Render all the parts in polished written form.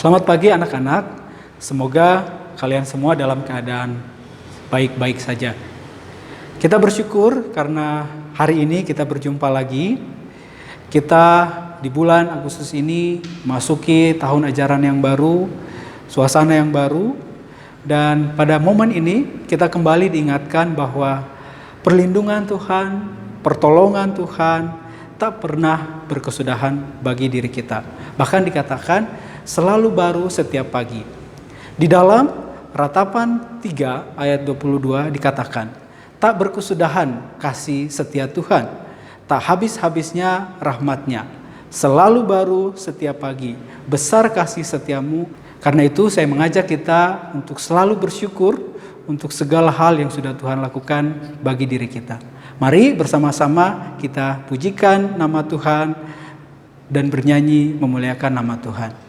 Selamat pagi anak-anak, semoga kalian semua dalam keadaan baik-baik saja. Kita bersyukur karena hari ini kita berjumpa lagi. Kita di bulan Agustus ini masuki tahun ajaran yang baru, suasana yang baru, dan pada momen ini kita kembali diingatkan bahwa perlindungan Tuhan, pertolongan Tuhan tak pernah berkesudahan bagi diri kita. Bahkan dikatakan selalu baru setiap pagi. Di dalam Ratapan 3 ayat 22 dikatakan, tak berkesudahan kasih setia Tuhan, tak habis-habisnya rahmat-Nya, selalu baru setiap pagi, besar kasih setiamu. Karena itu saya mengajak kita untuk selalu bersyukur untuk segala hal yang sudah Tuhan lakukan bagi diri kita. Mari bersama-sama kita pujikan nama Tuhan dan bernyanyi memuliakan nama Tuhan.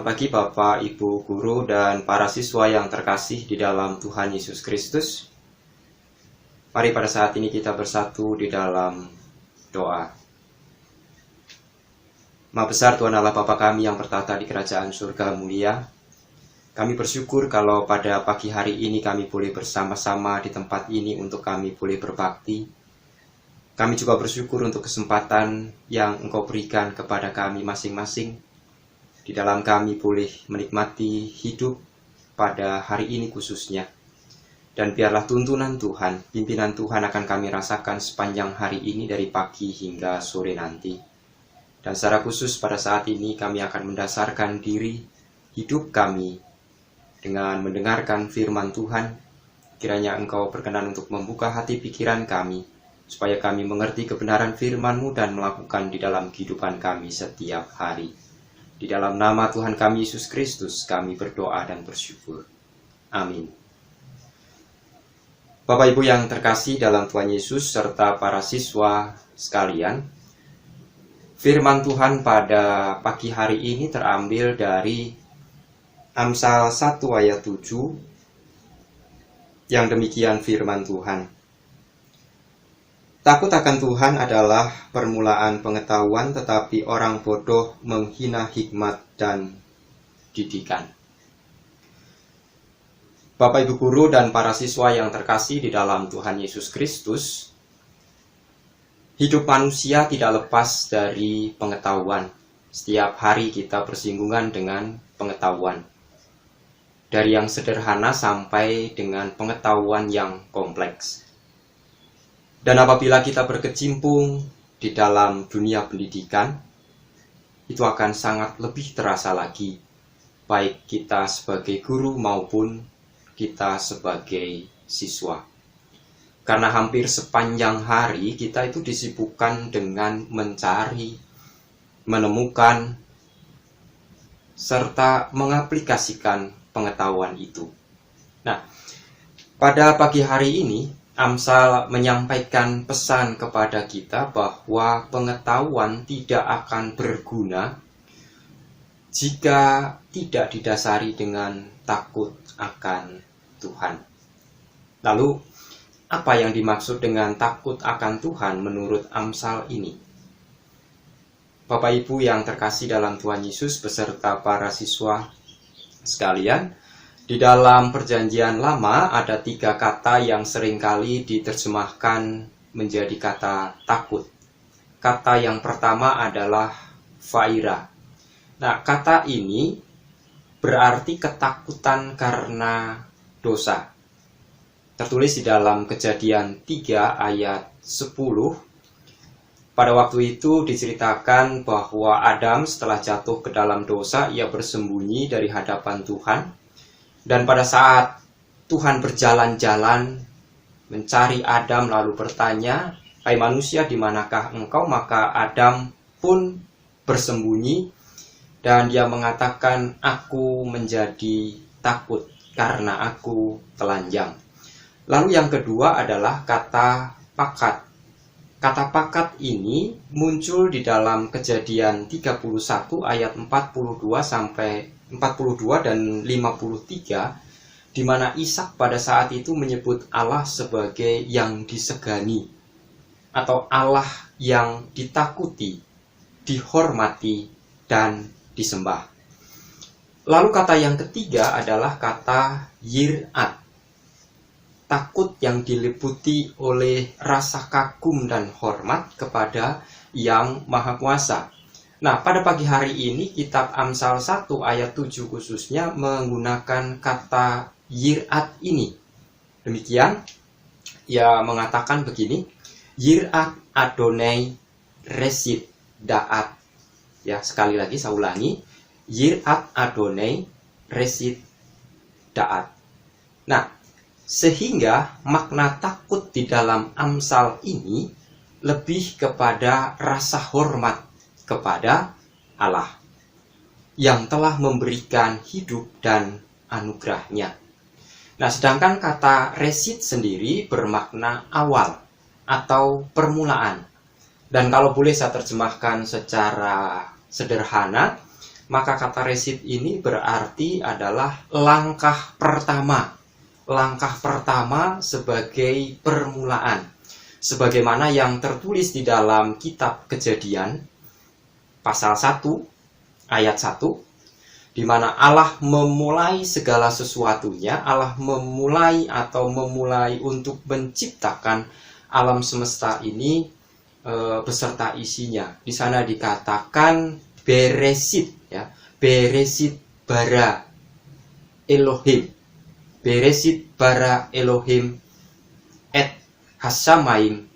Pagi Bapak, Ibu, Guru, dan para siswa yang terkasih di dalam Tuhan Yesus Kristus. Mari pada saat ini kita bersatu di dalam doa. Maha besar Tuhan Allah Bapa kami yang bertata di kerajaan surga mulia. Kami bersyukur kalau pada pagi hari ini kami boleh bersama-sama di tempat ini untuk kami boleh berbakti. Kami juga bersyukur untuk kesempatan yang Engkau berikan kepada kami masing-masing. Di dalam kami boleh menikmati hidup pada hari ini khususnya. Dan biarlah tuntunan Tuhan, pimpinan Tuhan akan kami rasakan sepanjang hari ini dari pagi hingga sore nanti. Dan secara khusus pada saat ini kami akan mendasarkan diri hidup kami dengan mendengarkan firman Tuhan. Kiranya Engkau berkenan untuk membuka hati pikiran kami, supaya kami mengerti kebenaran firman-Mu dan melakukan di dalam kehidupan kami setiap hari. Di dalam nama Tuhan kami Yesus Kristus kami berdoa dan bersyukur. Amin. Bapak Ibu yang terkasih dalam Tuhan Yesus serta para siswa sekalian, firman Tuhan pada pagi hari ini terambil dari Amsal 1 ayat 7 yang demikian firman Tuhan. Takut akan Tuhan adalah permulaan pengetahuan, tetapi orang bodoh menghina hikmat dan didikan. Bapak, Ibu Guru, dan para siswa yang terkasih di dalam Tuhan Yesus Kristus, hidup manusia tidak lepas dari pengetahuan. Setiap hari kita bersinggungan dengan pengetahuan. Dari yang sederhana sampai dengan pengetahuan yang kompleks. Dan apabila kita berkecimpung di dalam dunia pendidikan, itu akan sangat lebih terasa lagi, baik kita sebagai guru maupun kita sebagai siswa. Karena hampir sepanjang hari kita itu disibukkan dengan mencari, menemukan, serta mengaplikasikan pengetahuan itu. Nah, pada pagi hari ini, Amsal menyampaikan pesan kepada kita bahwa pengetahuan tidak akan berguna jika tidak didasari dengan takut akan Tuhan. Lalu, apa yang dimaksud dengan takut akan Tuhan menurut Amsal ini? Bapak Ibu yang terkasih dalam Tuhan Yesus beserta para siswa sekalian, di dalam Perjanjian Lama ada 3 kata yang seringkali diterjemahkan menjadi kata takut. Kata yang pertama adalah faira. Nah, kata ini berarti ketakutan karena dosa. Tertulis di dalam Kejadian 3 ayat 10. Pada waktu itu diceritakan bahwa Adam setelah jatuh ke dalam dosa, ia bersembunyi dari hadapan Tuhan. Dan pada saat Tuhan berjalan-jalan mencari Adam lalu bertanya, "Hai manusia, di manakah engkau?" Maka Adam pun bersembunyi dan dia mengatakan, "Aku menjadi takut karena aku telanjang." Lalu yang kedua adalah kata pakat. Kata pakat ini muncul di dalam Kejadian 31 ayat 42 sampai 42 dan 53, di mana Ishak pada saat itu menyebut Allah sebagai yang disegani atau Allah yang ditakuti, dihormati, dan disembah. Lalu kata yang ketiga adalah kata yirat. Takut yang diliputi oleh rasa kagum dan hormat kepada Yang Maha Kuasa. Nah, pada pagi hari ini kitab Amsal 1 ayat 7 khususnya menggunakan kata yirat ini. Demikian, ia mengatakan begini, yirat Adonai resid da'at. Ya, sekali lagi saya ulangi, yirat Adonai resid da'at. Nah, sehingga makna takut di dalam Amsal ini lebih kepada rasa hormat kepada Allah yang telah memberikan hidup dan anugerahnya. Nah, sedangkan kata resid sendiri bermakna awal atau permulaan. Dan kalau boleh saya terjemahkan secara sederhana, maka kata resid ini berarti adalah langkah pertama. Langkah pertama sebagai permulaan. Sebagaimana yang tertulis di dalam kitab Kejadian pasal 1 ayat 1, di mana Allah memulai segala sesuatunya, Allah memulai untuk menciptakan alam semesta ini beserta isinya. Di sana dikatakan beresit, ya, beresit bara Elohim, beresit bara Elohim et hasamaim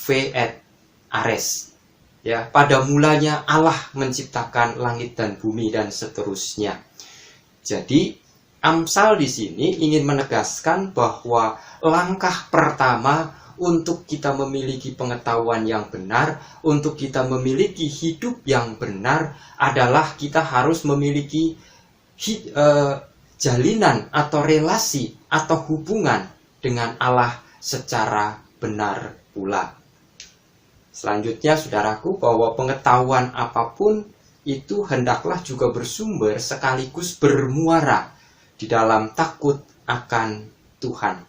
ve et ares. Ya, pada mulanya Allah menciptakan langit dan bumi dan seterusnya. Jadi, Amsal di sini ingin menegaskan bahwa langkah pertama untuk kita memiliki pengetahuan yang benar, untuk kita memiliki hidup yang benar adalah kita harus memiliki jalinan atau relasi atau hubungan dengan Allah secara benar pula. Selanjutnya, saudaraku, bahwa pengetahuan apapun itu hendaklah juga bersumber sekaligus bermuara di dalam takut akan Tuhan.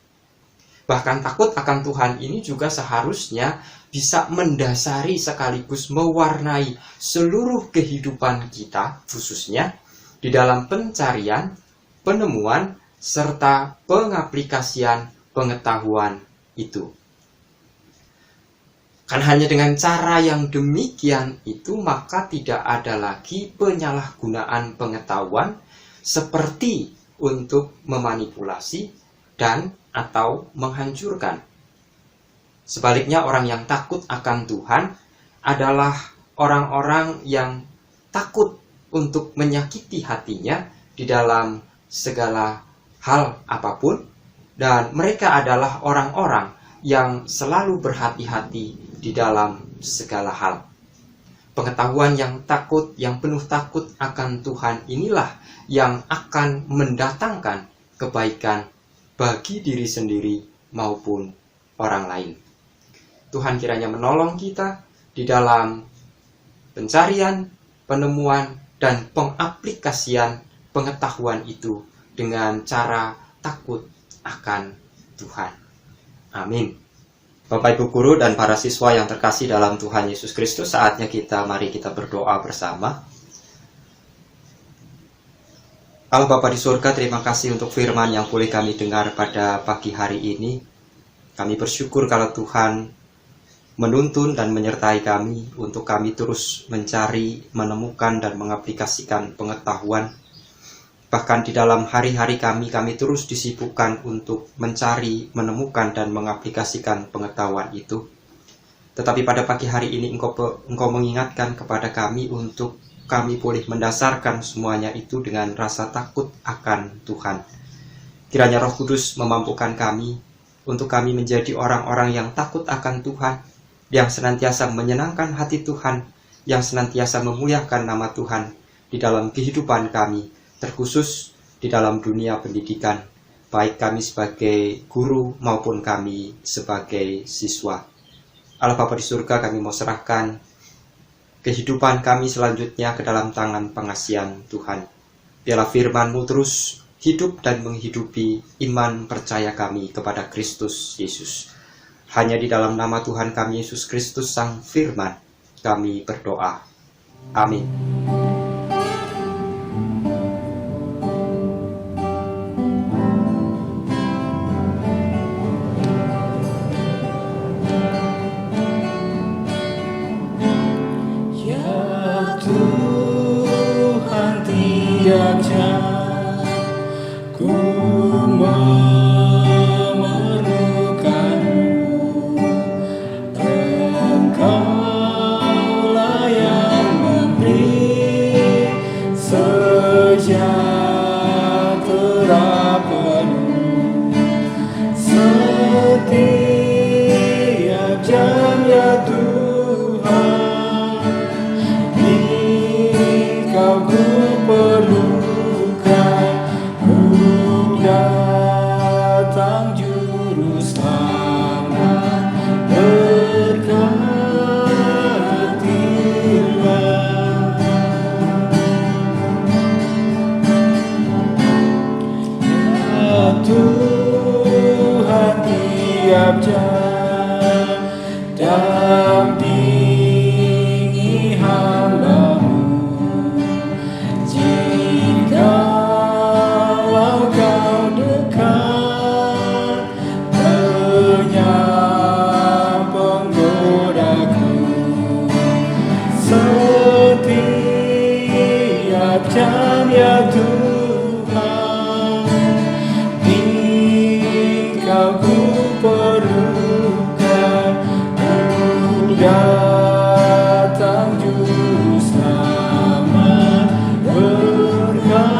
Bahkan takut akan Tuhan ini juga seharusnya bisa mendasari sekaligus mewarnai seluruh kehidupan kita, khususnya di dalam pencarian, penemuan, serta pengaplikasian pengetahuan itu. Kan hanya dengan cara yang demikian itu maka tidak ada lagi penyalahgunaan pengetahuan seperti untuk memanipulasi dan atau menghancurkan. Sebaliknya, orang yang takut akan Tuhan adalah orang-orang yang takut untuk menyakiti hatinya di dalam segala hal apapun, dan mereka adalah orang-orang yang selalu berhati-hati di dalam segala hal. Pengetahuan yang takut, yang penuh takut akan Tuhan inilah yang akan mendatangkan kebaikan bagi diri sendiri maupun orang lain. Tuhan kiranya menolong kita di dalam pencarian, penemuan, dan pengaplikasian pengetahuan itu dengan cara takut akan Tuhan. Amin. Bapak Ibu Guru dan para siswa yang terkasih dalam Tuhan Yesus Kristus, saatnya mari kita berdoa bersama. Allah Bapa di surga, terima kasih untuk firman yang boleh kami dengar pada pagi hari ini. Kami bersyukur kalau Tuhan menuntun dan menyertai kami untuk kami terus mencari, menemukan, dan mengaplikasikan pengetahuan. Bahkan di dalam hari-hari kami terus disibukkan untuk mencari, menemukan, dan mengaplikasikan pengetahuan itu. Tetapi pada pagi hari ini Engkau mengingatkan kepada kami untuk kami boleh mendasarkan semuanya itu dengan rasa takut akan Tuhan. Kiranya Roh Kudus memampukan kami untuk kami menjadi orang-orang yang takut akan Tuhan, yang senantiasa menyenangkan hati Tuhan, yang senantiasa memuliakan nama Tuhan di dalam kehidupan kami, terkhusus di dalam dunia pendidikan, baik kami sebagai guru maupun kami sebagai siswa. Allah Bapa di surga, kami mau serahkan kehidupan kami selanjutnya ke dalam tangan pengasihan Tuhan. Biarlah firman-Mu terus hidup dan menghidupi iman percaya kami kepada Kristus Yesus. Hanya di dalam nama Tuhan kami Yesus Kristus Sang Firman kami berdoa. Amin. Ya Tuhan, tiap jam ku Tuhan, tiap jam dampingi hamba-Mu. Jikalau Kau dekat, lenyap penggodaku. Setiap jam ya Tuhan, Ku perlukan, ku datang juru selamat, berkatilah.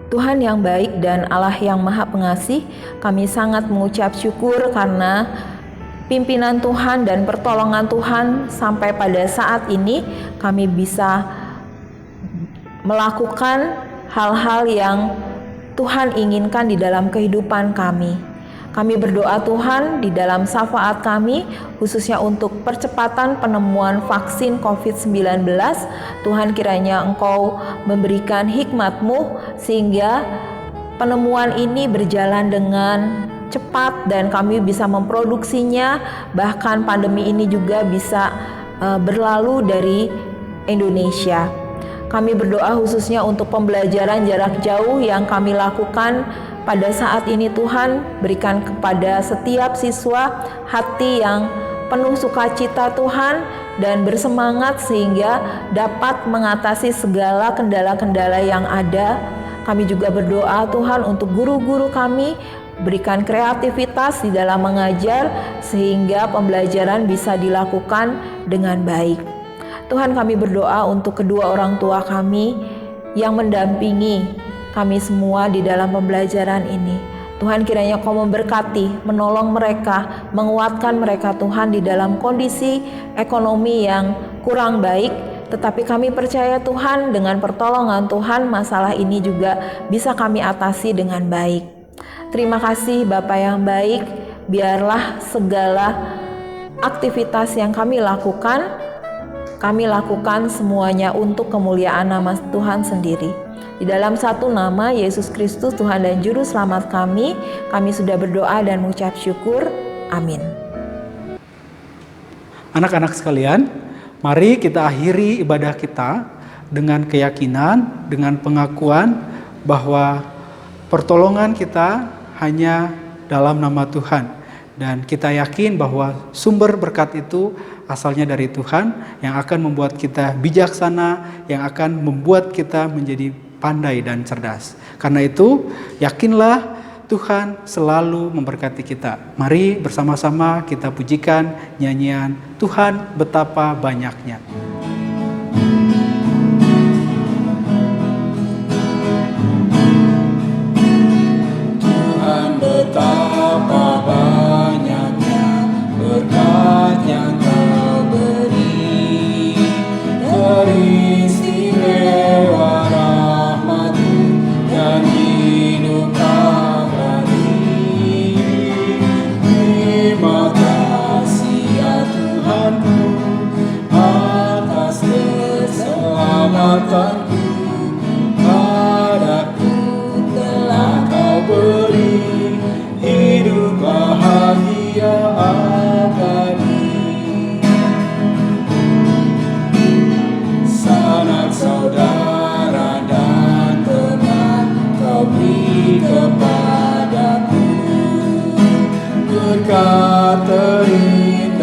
Tuhan yang baik dan Allah yang Maha Pengasih, kami sangat mengucap syukur karena pimpinan Tuhan dan pertolongan Tuhan sampai pada saat ini kami bisa melakukan hal-hal yang Tuhan inginkan di dalam kehidupan kami. Kami berdoa Tuhan di dalam syafaat kami, khususnya untuk percepatan penemuan vaksin COVID-19. Tuhan, kiranya Engkau memberikan hikmat-Mu sehingga penemuan ini berjalan dengan cepat dan kami bisa memproduksinya, bahkan pandemi ini juga bisa berlalu dari Indonesia. Kami berdoa khususnya untuk pembelajaran jarak jauh yang kami lakukan pada saat ini. Tuhan, berikan kepada setiap siswa hati yang penuh sukacita Tuhan dan bersemangat sehingga dapat mengatasi segala kendala-kendala yang ada. Kami juga berdoa Tuhan untuk guru-guru kami, berikan kreativitas di dalam mengajar sehingga pembelajaran bisa dilakukan dengan baik. Tuhan, kami berdoa untuk kedua orang tua kami yang mendampingi kami semua di dalam pembelajaran ini. Tuhan, kiranya Kau memberkati, menolong mereka, menguatkan mereka Tuhan di dalam kondisi ekonomi yang kurang baik. Tetapi kami percaya Tuhan, dengan pertolongan Tuhan masalah ini juga bisa kami atasi dengan baik. Terima kasih Bapa yang baik, biarlah segala aktivitas yang kami lakukan semuanya untuk kemuliaan nama Tuhan sendiri. Di dalam satu nama Yesus Kristus Tuhan dan Juru Selamat kami sudah berdoa dan mengucap syukur. Amin. Anak-anak sekalian, mari kita akhiri ibadah kita dengan keyakinan, dengan pengakuan bahwa pertolongan kita hanya dalam nama Tuhan. Dan kita yakin bahwa sumber berkat itu asalnya dari Tuhan yang akan membuat kita bijaksana, yang akan membuat kita menjadi pandai dan cerdas. Karena itu, yakinlah Tuhan selalu memberkati kita. Mari bersama-sama kita pujikan nyanyian Tuhan betapa banyaknya. Tuhan betapa banyaknya berkat yang Kau beri, teristimewa dan hidup abadi. Terima kasih ya Tuhanku atas keselamatanku, padaku telah Kau beri hidup bahagia abadi. Sanak saudara dan teman Kau beri kepadaku, berkat terima